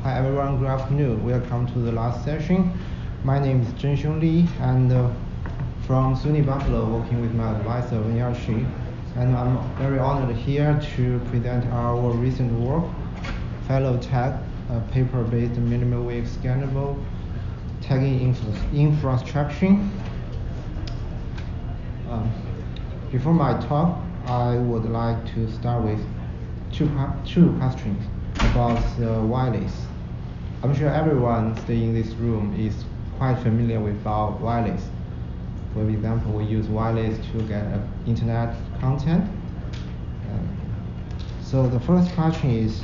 Hi everyone, good afternoon. Welcome to the last session. My name is Zhenxiong Li, and from SUNY Buffalo, working with my advisor, Wen Shi. And I'm very honored here to present our recent work, FerroTag, a paper-based mmWave-Scannable tagging infrastructure. Before my talk, I would like to start with two questions about wireless. I'm sure everyone staying in this room is quite familiar with our wireless. For example, we use wireless to get internet content. So the first question is,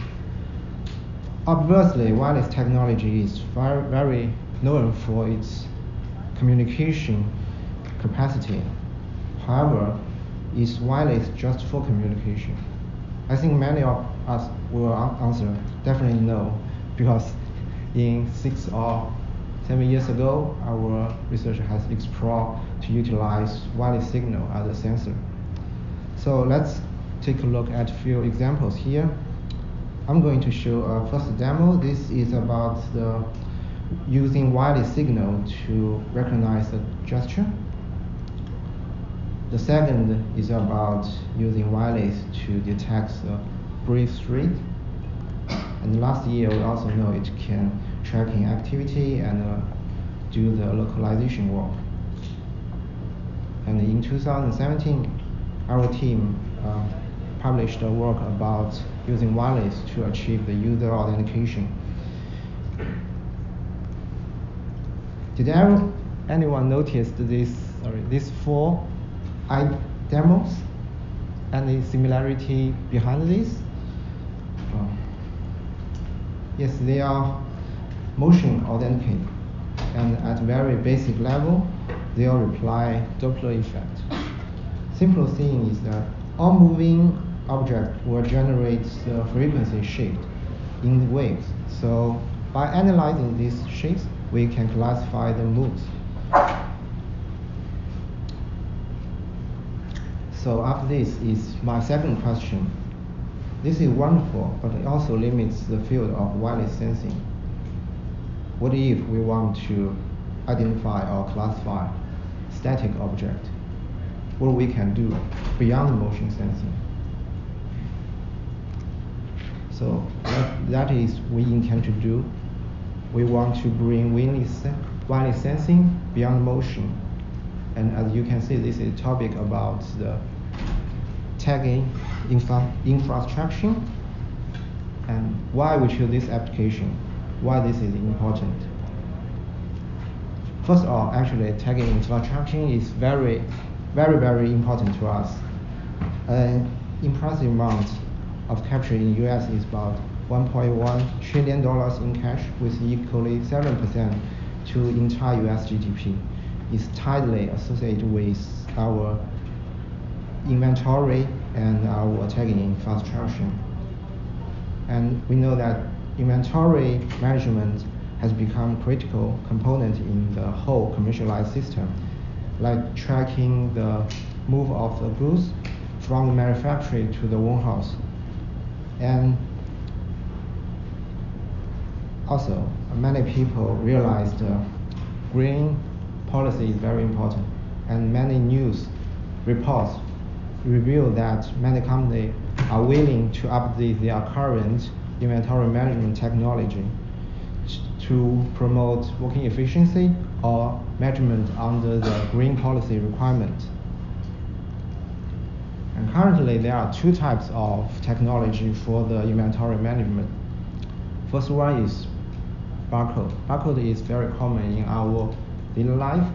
obviously, wireless technology is very known for its communication capacity. However, is wireless just for communication? I think many of us will answer definitely no, because in 6 or 7 years ago, our research has explored to utilize wireless signal as a sensor. So let's take a look at a few examples here. I'm going to show a first demo. This is about using wireless signal to recognize a gesture. The second is about using wireless to detect the breath rate. And last year, we also know it can tracking activity and do the localization work. And in 2017, our team published a work about using wireless to achieve the user authentication. Did anyone notice these 4 demos? Any similarity behind this? Yes, they are motion authenticated, and at very basic level, they all apply Doppler effect. Simple thing is that all moving objects will generate the frequency shift in the waves. So by analyzing these shifts, we can classify the moods. So after this is my second question. This is wonderful, but it also limits the field of wireless sensing. What if we want to identify or classify static object? What we can do beyond motion sensing? So that is we intend to do. We want to bring wireless sensing beyond motion. And as you can see, this is a topic about the tagging infrastructure and why we choose this application, why this is important. First of all, actually, tagging infrastructure is very important to us. An impressive amount of capture in US is about $1.1 trillion in cash, with equally 7% to entire US GDP. Is tightly associated with our inventory and our tagging infrastructure. And we know that inventory management has become a critical component in the whole commercialized system, like tracking the move of the goods from the manufacturer to the warehouse. And also, many people realize the green policy is very important, and many news reports reveal that many companies are willing to update their current inventory management technology to promote working efficiency or measurement under the green policy requirement. And currently, there are 2 types of technology for the inventory management. First one is barcode. Barcode is very common in our daily life.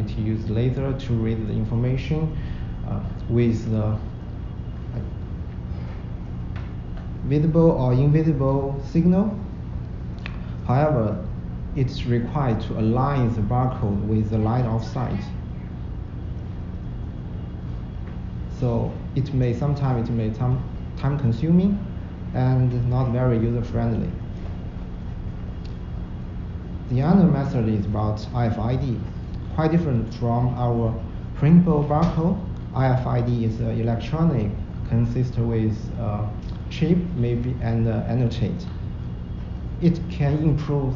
It uses laser to read the information with the visible or invisible signal. However, it's required to align the barcode with the line of sight. So it may sometimes time consuming and not very user friendly. The other method is about RFID, quite different from our printable barcode. RFID is electronic, consists with chip maybe and annotate. it can improve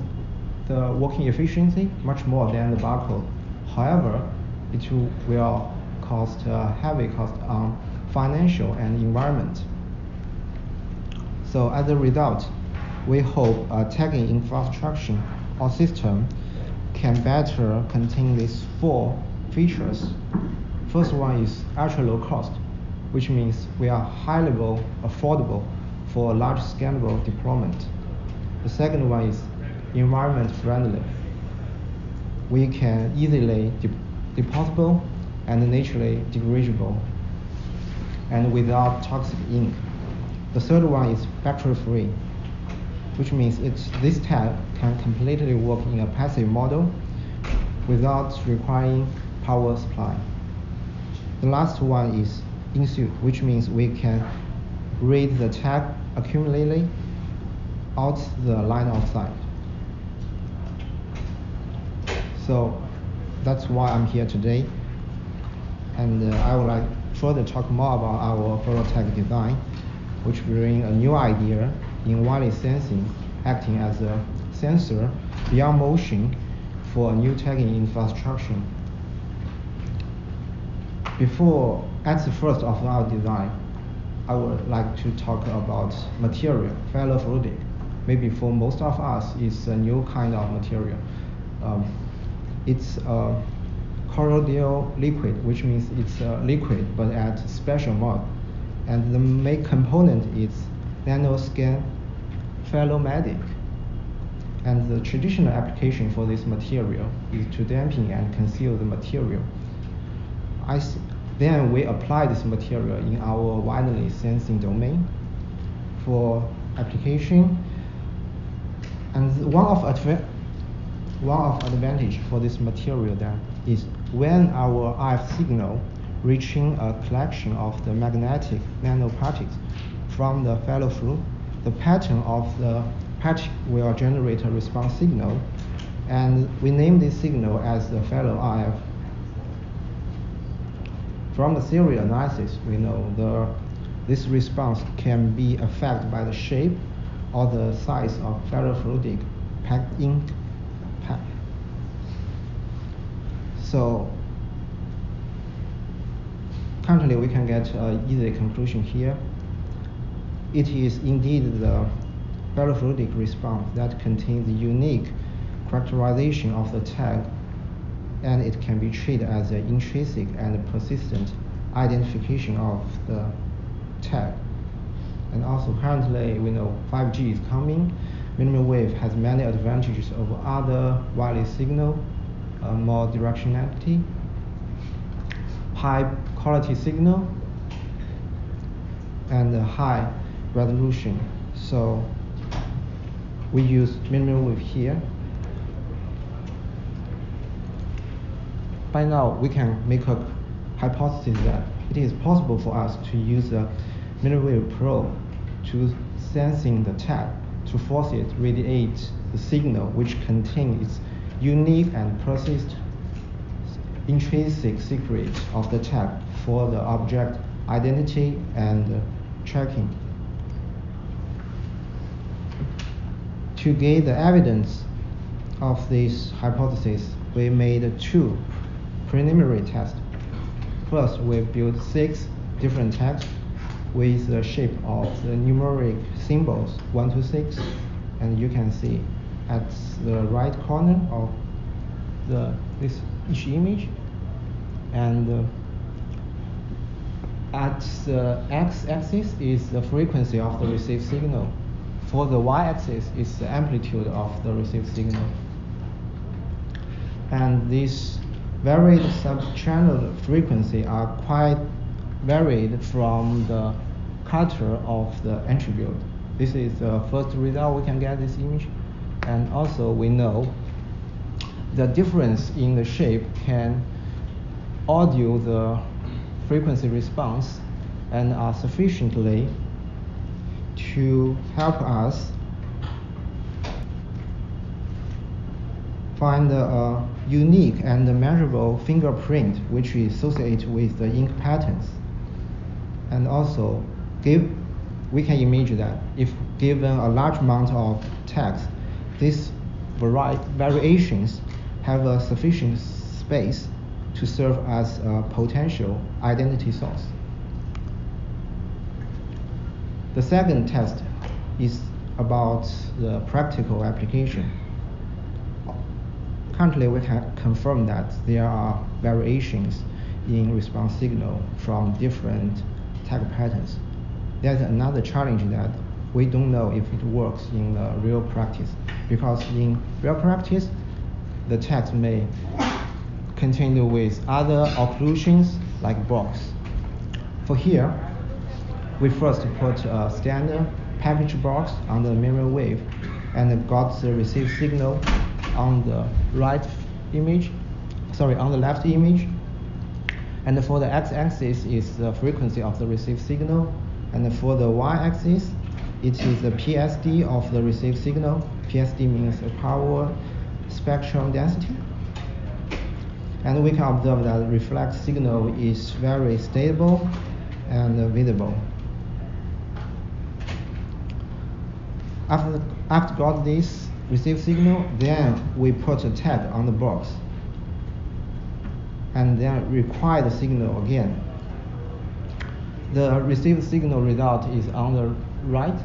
the working efficiency much more than the barcode. However, it will cost heavy cost on financial and environment. So as a result, we hope a tagging infrastructure or system can better contain these 4 features. First one is ultra low cost, which means we are highly affordable for large scannable deployment. The second one is environment friendly. We can easily deposable and naturally degradable and without toxic ink. The third one is battery free, which means this tag can completely work in a passive model without requiring power supply. The last one is in suit, which means we can read the tag accumulately out the line of sight. So that's why I'm here today, and I would like further talk more about our FerroTag design, which bring a new idea in wireless sensing, acting as a sensor beyond motion for a new tagging infrastructure. Before, at the first of our design, I would like to talk about material, ferrofluidic. Maybe for most of us, it's a new kind of material. It's a colloidal liquid, which means it's a liquid but at special mode. And the main component is nanoscan ferromagnetic. And the traditional application for this material is to dampen and conceal the material. Then we apply this material in our wireless sensing domain for application. And one of advantage for this material then is when our RF signal reaching a collection of the magnetic nanoparticles from the ferrofluid, the pattern of the particle will generate a response signal, and we name this signal as the ferro RF. From the theory analysis, we know this response can be affected by the shape or the size of ferrofluidic packed ink pack. So currently we can get an easy conclusion here. It is indeed the ferrofluidic response that contains the unique characterization of the tag, and it can be treated as an intrinsic and persistent identification of the tag. And also currently we know 5G is coming. Millimeter wave has many advantages over other wireless signal, more directionality, high quality signal, and high resolution. So we use millimeter wave here. By now, we can make a hypothesis that it is possible for us to use a millimeter wave probe to sensing the tag, to force it radiate the signal which contains its unique and persistent intrinsic secret of the tag for the object identity and tracking. To get the evidence of this hypothesis, we made 2 preliminary tests. First, we built 6 different tags with the shape of the numeric symbols 1 to 6, and you can see at the right corner of each image, and at the x-axis is the frequency of the received signal. For the y-axis is the amplitude of the received signal. And these varied sub-channel frequency are quite varied from the character of the attribute. This is the first result we can get this image. And also we know the difference in the shape can audio the frequency response and are sufficiently to help us find a unique and measurable fingerprint which is associated with the ink patterns. And also we can imagine that if given a large amount of text, these variations have a sufficient space to serve as a potential identity source. The second test is about the practical application. Currently, we can confirm that there are variations in response signal from different tag patterns. There's another challenge that we don't know if it works in the real practice, because in real practice, the tags may continue with other occlusions like blocks. For here, we first put a standard package box on the mmWave and got the received signal on the on the left image. And for the x-axis is the frequency of the received signal, and for the y-axis, it is the PSD of the received signal. PSD means the power spectrum density. And we can observe that the reflex signal is very stable and visible. After got this received signal, then we put a tag on the box and then require the signal again. The received signal result is on the right.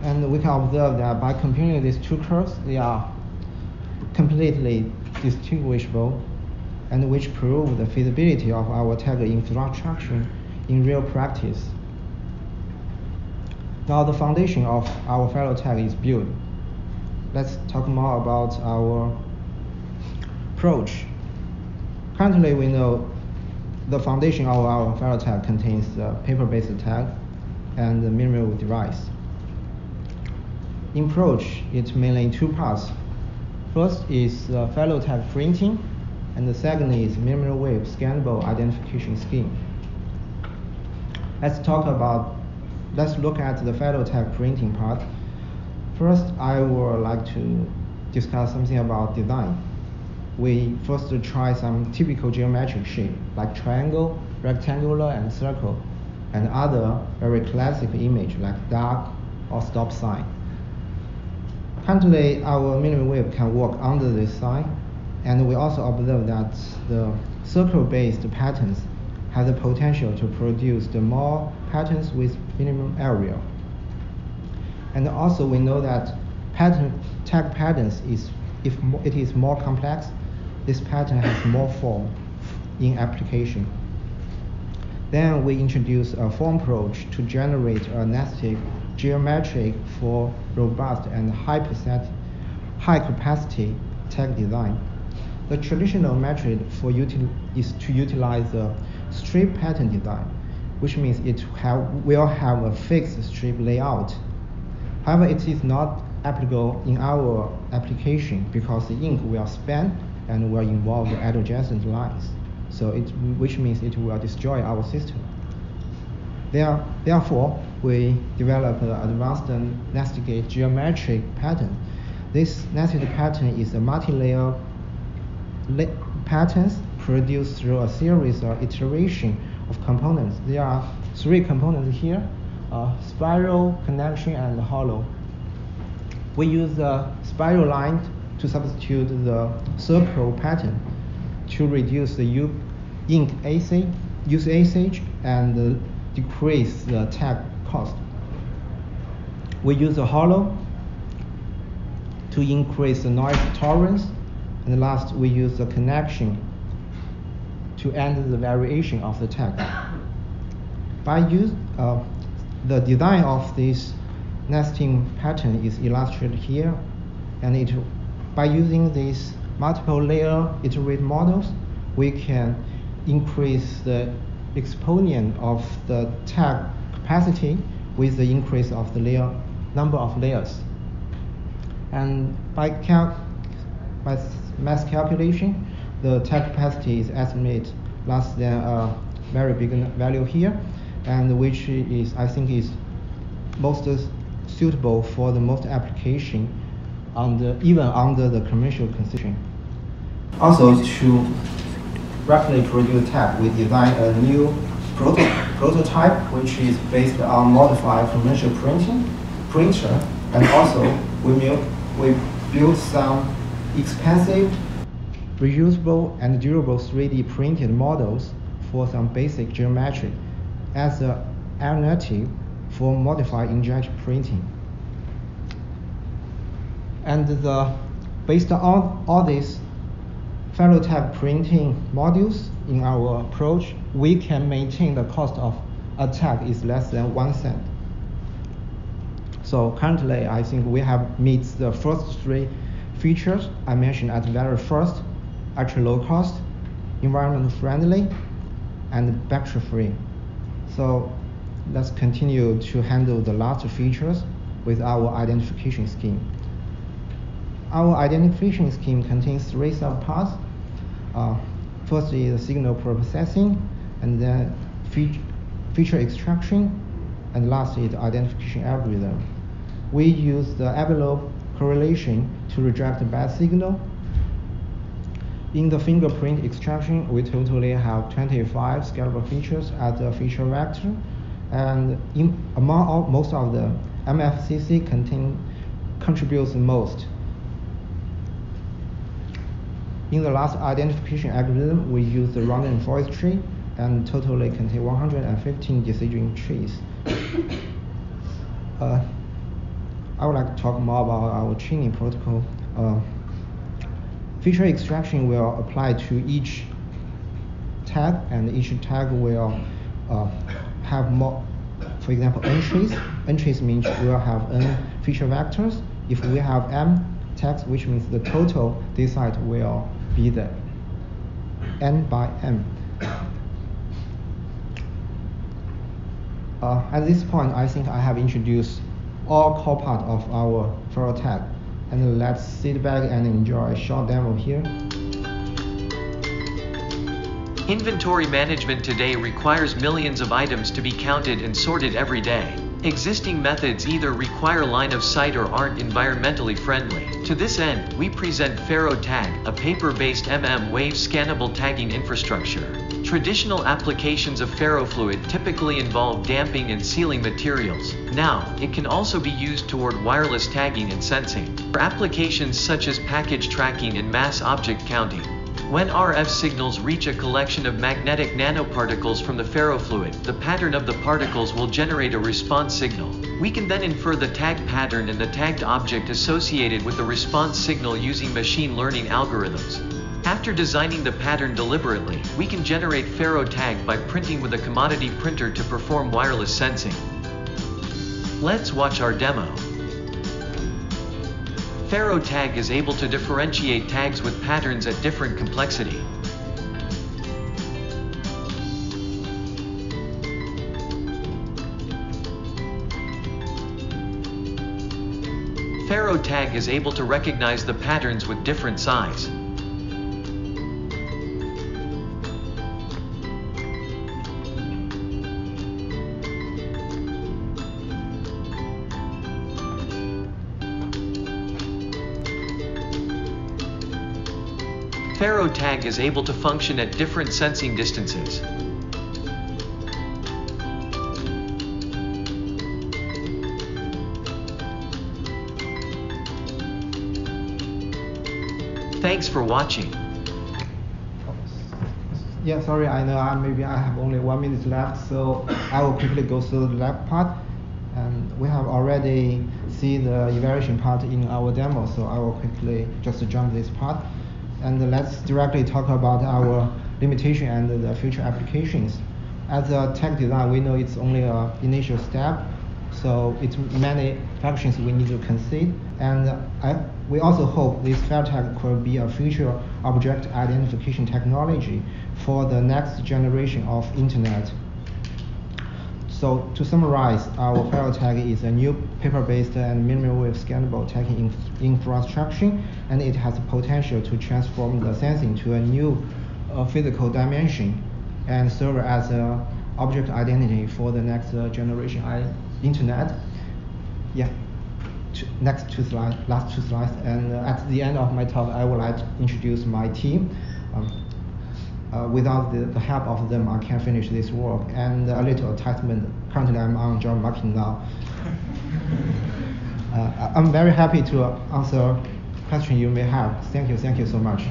And we can observe that by comparing these two curves, they are completely distinguishable, and which prove the feasibility of our tag infrastructure in real practice. Now the foundation of our FerroTag is built. Let's talk more about our approach. Currently, we know the foundation of our FerroTag contains the paper-based tag and the mmWave device. In approach, it's mainly in two parts. First is FerroTag printing, and the second is mmWave-Scannable identification scheme. Let's look at the FerroTag printing part. First, I would like to discuss something about design. We first try some typical geometric shape like triangle, rectangular, and circle, and other very classic image like dot or stop sign. Currently, our mmWave can work under this sign, and we also observe that the circle-based patterns have the potential to produce the more patterns with minimum area. And also we know that tag patterns if it is more complex, this pattern has more form in application. Then we introduce a form approach to generate a nested geometric for robust and high capacity tag design. The traditional method is to utilize the strip pattern design, which means it will have a fixed strip layout. However, it is not applicable in our application because the ink will span and will involve the adjacent lines, which means it will destroy our system. Therefore, we develop an advanced nested geometric pattern. This nested pattern is a multi-layer patterns produced through a series or iteration of components. There are three components here: spiral, connection, and hollow. We use the spiral line to substitute the circle pattern to reduce the ink usage and decrease the tag cost. We use the hollow to increase the noise tolerance, and last we use the connection to end the variation of the tag. The design of this nesting pattern is illustrated here, and by using these multiple layer iterated models, we can increase the exponent of the tag capacity with the increase of the number of layers. And by mass calculation, the tag capacity is estimated less than a very big value here, and which is, I think, is most suitable for the most application even under the commercial consideration. Also, to rapidly produce tag, we design a new prototype which is based on modified commercial printer, And also, we built some expensive, reusable, and durable 3D printed models for some basic geometry as an alternative for modified inkjet printing. And based on all these FerroTag printing modules in our approach, we can maintain the cost of a tag is less than 1 cent. So currently, I think we have met the first 3 features I mentioned at the very first: ultra low cost, environmental friendly, and battery free. So let's continue to handle the last features with our identification scheme. Our identification scheme contains 3 subparts. First is signal preprocessing, and then feature extraction, and last is identification algorithm. We use the envelope correlation to reject bad signal. In the fingerprint extraction, we totally have 25 scalable features as a feature vector, and most of the MFCC contributes most. In the last identification algorithm, we use the random forest tree and totally contain 115 decision trees. I would like to talk more about our chaining protocol. Feature extraction will apply to each tag, and each tag will have more, for example, entries. Entries means we'll have n feature vectors. If we have m tags, which means the total this site will be the n by m. At this point, I think I have introduced all core part of our FerroTag, and let's sit back and enjoy a short demo here. Inventory management today requires millions of items to be counted and sorted every day. Existing methods either require line of sight or aren't environmentally friendly. To this end, we present FerroTag, a paper-based mmWave-Scannable tagging infrastructure. Traditional applications of ferrofluid typically involve damping and sealing materials. Now, it can also be used toward wireless tagging and sensing, for applications such as package tracking and mass object counting. When RF signals reach a collection of magnetic nanoparticles from the ferrofluid, the pattern of the particles will generate a response signal. We can then infer the tag pattern and the tagged object associated with the response signal using machine learning algorithms. After designing the pattern deliberately, we can generate FerroTag by printing with a commodity printer to perform wireless sensing. Let's watch our demo. FerroTag is able to differentiate tags with patterns at different complexity. FerroTag is able to recognize the patterns with different size. FerroTag is able to function at different sensing distances. Thanks for watching. Yeah, sorry, I know maybe I have only 1 minute left, so I will quickly go through the lab part. And we have already seen the evaluation part in our demo, so I will quickly just jump this part. And let's directly talk about our limitation and the future applications. As a tech design, we know it's only an initial step, so it's many functions we need to consider. And we also hope this FerroTag could be a future object identification technology for the next generation of internet. So to summarize, our FerroTag is a new paper-based and mmWave-Scannable tagging infrastructure, and it has the potential to transform the sensing to a new physical dimension and serve as an object identity for the next generation internet. Yeah, last two slides. And at the end of my talk, I would like to introduce my team. Without the help of them, I can't finish this work. And a little attachment, currently I'm on job market now. I'm very happy to answer questions you may have. Thank you so much.